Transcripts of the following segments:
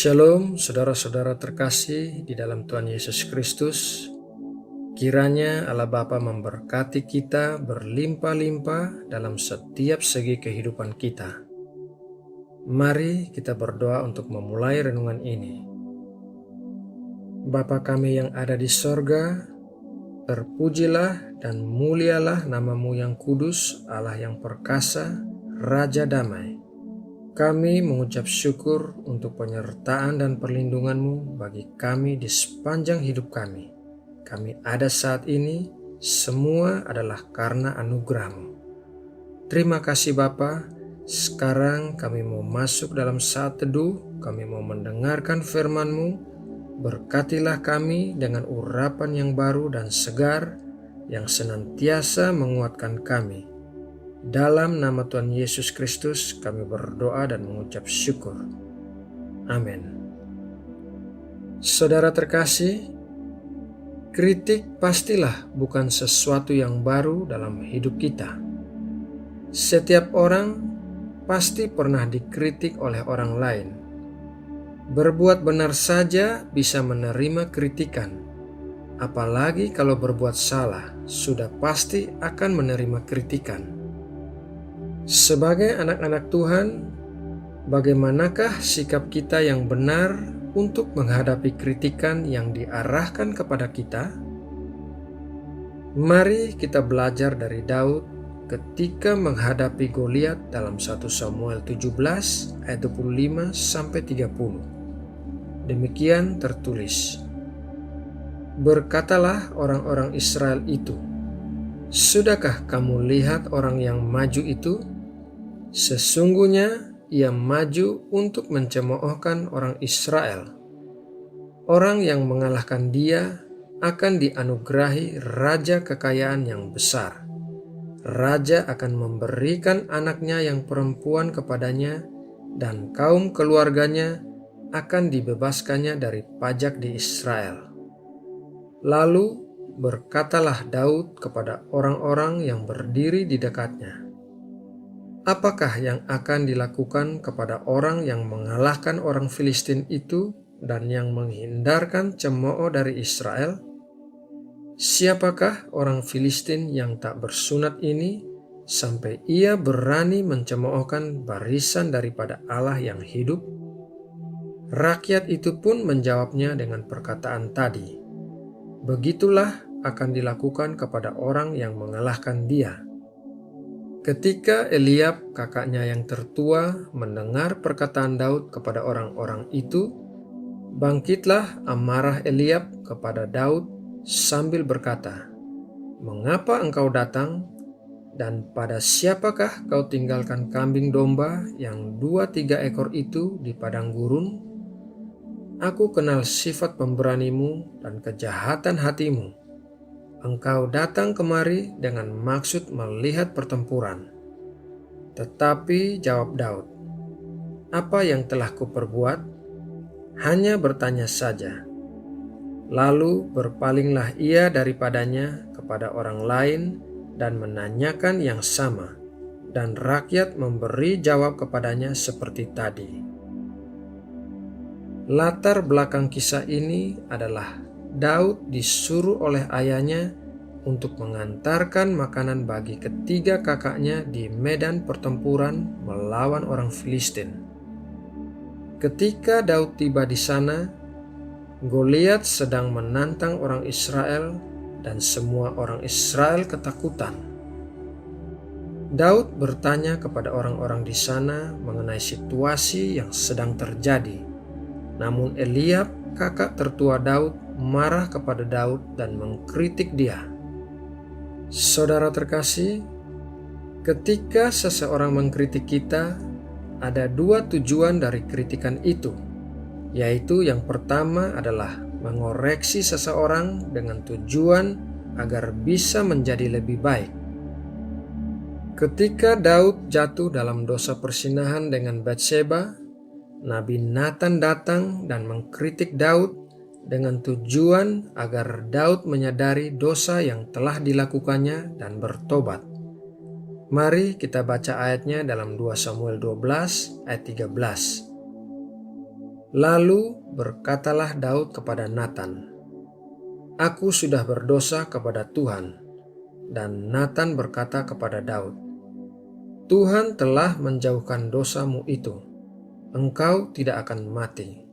Shalom, saudara-saudara terkasih di dalam Tuhan Yesus Kristus. Kiranya Allah Bapa memberkati kita berlimpah-limpah dalam setiap segi kehidupan kita. Mari kita berdoa untuk memulai renungan ini. Bapa kami yang ada di sorga, terpujilah dan mulialah nama-Mu yang kudus, Allah yang perkasa, Raja damai. Kami mengucap syukur untuk penyertaan dan perlindungan-Mu bagi kami di sepanjang hidup kami. Kami ada saat ini, semua adalah karena anugerah-Mu. Terima kasih Bapa. Sekarang kami mau masuk dalam saat teduh, kami mau mendengarkan firman-Mu. Berkatilah kami dengan urapan yang baru dan segar, yang senantiasa menguatkan kami. Dalam nama Tuhan Yesus Kristus kami berdoa dan mengucap syukur. Amin. Saudara terkasih, kritik pastilah bukan sesuatu yang baru dalam hidup kita. Setiap orang pasti pernah dikritik oleh orang lain. Berbuat benar saja bisa menerima kritikan. Apalagi kalau berbuat salah, sudah pasti akan menerima kritikan. Sebagai anak-anak Tuhan, bagaimanakah sikap kita yang benar untuk menghadapi kritikan yang diarahkan kepada kita? Mari kita belajar dari Daud ketika menghadapi Goliat dalam 1 Samuel 17 ayat 25-30. Demikian tertulis, "Berkatalah orang-orang Israel itu, sudahkah kamu lihat orang yang maju itu? Sesungguhnya ia maju untuk mencemoohkan orang Israel. Orang yang mengalahkan dia akan dianugerahi raja kekayaan yang besar. Raja akan memberikan anaknya yang perempuan kepadanya, dan kaum keluarganya akan dibebaskannya dari pajak di Israel." Lalu berkatalah Daud kepada orang-orang yang berdiri di dekatnya, "Apakah yang akan dilakukan kepada orang yang mengalahkan orang Filistin itu dan yang menghindarkan cemooh dari Israel? Siapakah orang Filistin yang tak bersunat ini sampai ia berani mencemoohkan barisan daripada Allah yang hidup?" Rakyat itu pun menjawabnya dengan perkataan tadi, "Begitulah akan dilakukan kepada orang yang mengalahkan dia." Ketika Eliab, kakaknya yang tertua, mendengar perkataan Daud kepada orang-orang itu, bangkitlah amarah Eliab kepada Daud sambil berkata, "Mengapa engkau datang? Dan pada siapakah kau tinggalkan kambing domba yang 2-3 ekor itu di padang gurun? Aku kenal sifat pemberanimu dan kejahatan hatimu. Engkau datang kemari dengan maksud melihat pertempuran." Tetapi jawab Daud, "Apa yang telah kuperbuat? Hanya bertanya saja." Lalu berpalinglah ia daripadanya kepada orang lain dan menanyakan yang sama, dan rakyat memberi jawab kepadanya seperti tadi. Latar belakang kisah ini adalah Daud disuruh oleh ayahnya untuk mengantarkan makanan bagi ketiga kakaknya di medan pertempuran melawan orang Filistin. Ketika Daud tiba di sana, Goliat sedang menantang orang Israel dan semua orang Israel ketakutan. Daud bertanya kepada orang-orang di sana mengenai situasi yang sedang terjadi. Namun Eliab, kakak tertua Daud, marah kepada Daud dan mengkritik dia. Saudara terkasih, ketika seseorang mengkritik kita, ada 2 tujuan dari kritikan itu, yaitu yang pertama adalah mengoreksi seseorang dengan tujuan agar bisa menjadi lebih baik. Ketika Daud jatuh dalam dosa perzinahan dengan Batsheba, Nabi Nathan datang dan mengkritik Daud dengan tujuan agar Daud menyadari dosa yang telah dilakukannya dan bertobat. Mari kita baca ayatnya dalam 2 Samuel 12 ayat 13. Lalu berkatalah Daud kepada Natan, "Aku sudah berdosa kepada Tuhan." Dan Natan berkata kepada Daud, "Tuhan telah menjauhkan dosamu itu. Engkau tidak akan mati."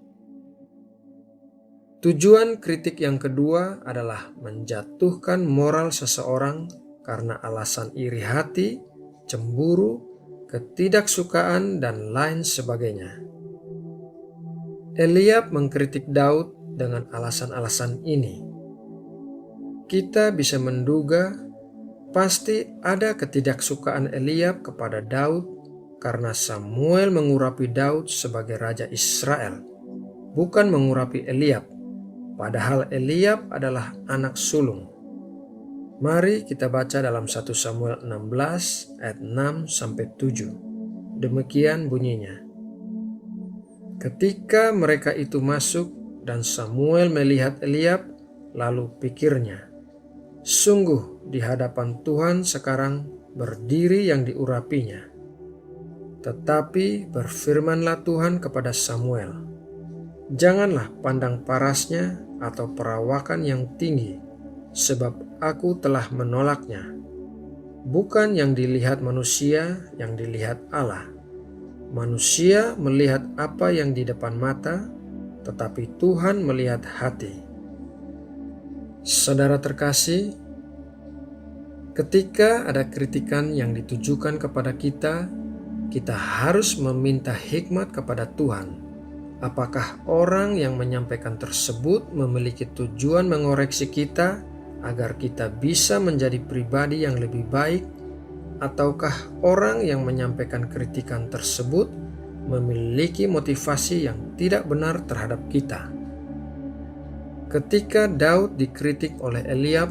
Tujuan kritik yang kedua adalah menjatuhkan moral seseorang karena alasan iri hati, cemburu, ketidaksukaan, dan lain sebagainya. Eliab mengkritik Daud dengan alasan-alasan ini. Kita bisa menduga pasti ada ketidaksukaan Eliab kepada Daud karena Samuel mengurapi Daud sebagai raja Israel, bukan mengurapi Eliab, padahal Eliab adalah anak sulung. Mari kita baca dalam 1 Samuel 16 ayat 6-7. Demikian bunyinya. Ketika mereka itu masuk dan Samuel melihat Eliab, lalu pikirnya, "Sungguh di hadapan Tuhan sekarang berdiri yang diurapinya." Tetapi berfirmanlah Tuhan kepada Samuel, "Janganlah pandang parasnya atau perawakan yang tinggi, sebab aku telah menolaknya. Bukan yang dilihat manusia, yang dilihat Allah. Manusia melihat apa yang di depan mata, tetapi Tuhan melihat hati." Saudara terkasih, ketika ada kritikan yang ditujukan kepada kita, kita harus meminta hikmat kepada Tuhan. Apakah orang yang menyampaikan tersebut memiliki tujuan mengoreksi kita agar kita bisa menjadi pribadi yang lebih baik, ataukah orang yang menyampaikan kritikan tersebut memiliki motivasi yang tidak benar terhadap kita? Ketika Daud dikritik oleh Eliab,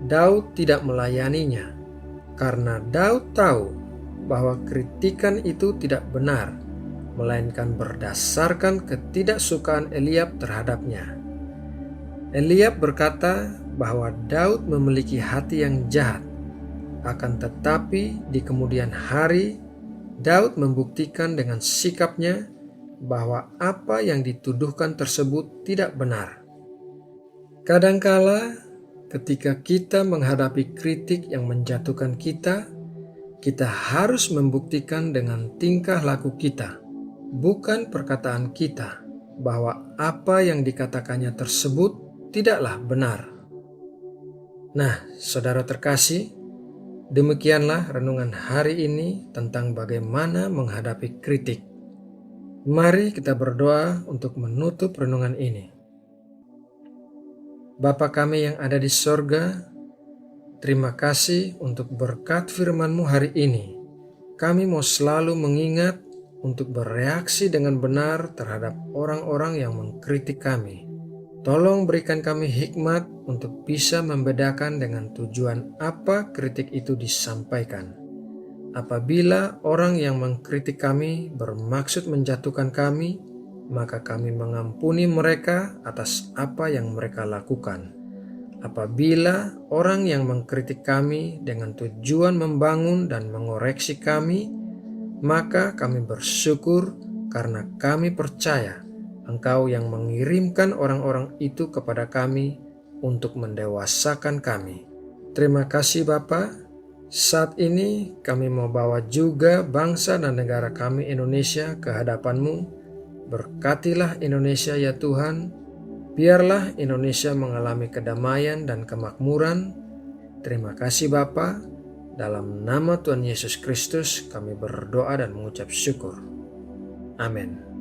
Daud tidak melayaninya karena Daud tahu bahwa kritikan itu tidak benar, melainkan berdasarkan ketidaksukaan Eliab terhadapnya. Eliab berkata bahwa Daud memiliki hati yang jahat. Akan tetapi di kemudian hari, Daud membuktikan dengan sikapnya bahwa apa yang dituduhkan tersebut tidak benar. Kadangkala ketika kita menghadapi kritik yang menjatuhkan kita, kita harus membuktikan dengan tingkah laku kita, bukan perkataan kita, bahwa apa yang dikatakannya tersebut tidaklah benar. Nah, saudara terkasih, demikianlah renungan hari ini tentang bagaimana menghadapi kritik. Mari kita berdoa untuk menutup renungan ini. Bapa kami yang ada di sorga, terima kasih untuk berkat firman-Mu hari ini. Kami mau selalu mengingat untuk bereaksi dengan benar terhadap orang-orang yang mengkritik kami. Tolong berikan kami hikmat untuk bisa membedakan dengan tujuan apa kritik itu disampaikan. Apabila orang yang mengkritik kami bermaksud menjatuhkan kami, maka kami mengampuni mereka atas apa yang mereka lakukan. Apabila orang yang mengkritik kami dengan tujuan membangun dan mengoreksi kami, maka kami bersyukur karena kami percaya Engkau yang mengirimkan orang-orang itu kepada kami untuk mendewasakan kami. Terima kasih Bapa. Saat ini kami mau bawa juga bangsa dan negara kami Indonesia ke hadapan-Mu. Berkatilah Indonesia ya Tuhan. Biarlah Indonesia mengalami kedamaian dan kemakmuran. Terima kasih Bapa. Dalam nama Tuhan Yesus Kristus kami berdoa dan mengucap syukur. Amin.